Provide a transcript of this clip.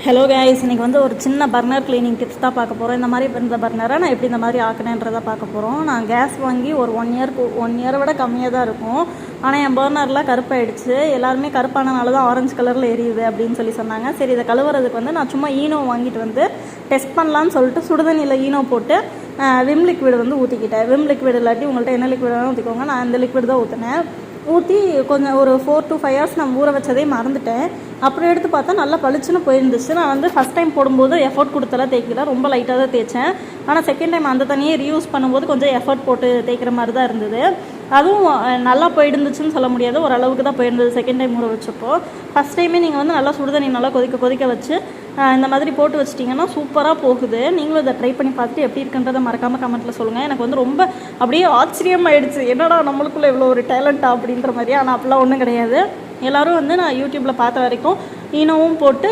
Hello guys, இன்றைக்கி வந்து ஒரு சின்ன பர்னர் க்ளீனிங் டிப்ஸ் தான் பார்க்க போகிறோம். இந்த மாதிரி இந்த பர்னரை நான் எப்படி இந்த மாதிரி ஆக்கினேன்றதை பார்க்க போகிறோம். நான் கேஸ் வாங்கி ஒரு 1 இயரை விட கம்மியாக தான் இருக்கும். ஆனால் என் பர்னர்லாம் கருப்பாயிடுச்சு. எல்லாருமே கருப்பானனால தான் ஆரஞ்சு கலரில் எரியுது அப்படின்னு சொன்னாங்க. சரி, இதை கழுவுறதுக்கு வந்து நான் சும்மா ஈனோ வாங்கிட்டு வந்து டெஸ்ட் பண்ணலான்னு சொல்லிட்டு சுடுதண்ணியில் ஈனோ போட்டு விம் லிக்விட் வந்து ஊற்றிக்கிட்டேன். விம் லிக்விட் இல்லாட்டி உங்கள்கிட்ட என்ன லிக்விட் வேணாலும் ஊற்றிக்கோங்க. நான் இந்த லிக்விட் தான் ஊற்றினேன். ஊற்றி கொஞ்சம் ஒரு 4 to 5 hours நான் ஊற வச்சதே மறந்துட்டேன். அப்புறம் எடுத்து பார்த்தா நல்லா பளிச்சுன்னு போயிருந்துச்சு. நான் வந்து ஃபஸ்ட் டைம் போடும்போது எஃபர்ட் கொடுத்தெல்லாம் தேய்க்கல, ரொம்ப லைட்டாக தான் தேய்ச்சேன். ஆனால் செகண்ட் டைம் அந்த தண்ணியை ரீயூஸ் பண்ணும்போது கொஞ்சம் எஃபர்ட் போட்டு தேய்க்கிற மாதிரி தான் இருந்தது. அதுவும் நல்லா போயிருந்துச்சுன்னு சொல்ல முடியாது, ஓரளவுக்கு தான் போயிருந்தது செகண்ட் டைம் ஊற வச்சப்போ. ஃபஸ்ட் டைமே நீங்கள் வந்து நல்லா சுடுதண்ணி நல்லா கொதிக்க வச்சு இந்த மாதிரி போட்டு வச்சிட்டிங்கன்னா சூப்பராக போகுது. நீங்களும் இதை ட்ரை பண்ணி பார்த்துட்டு எப்படி இருக்குன்றதை மறக்காமல் கமெண்ட்டில் சொல்லுங்கள். எனக்கு வந்து ரொம்ப அப்படியே ஆச்சரியமாயிடுச்சு, என்னடா நம்மளுக்குள்ளே இவ்வளோ ஒரு டேலண்ட்டா அப்படின்ற மாதிரி. ஆனால் அப்படிலாம் ஒன்றும் கிடையாது. எல்லோரும் வந்து நான் யூடியூப்பில் பார்த்த வரைக்கும் ஈனோவும் போட்டு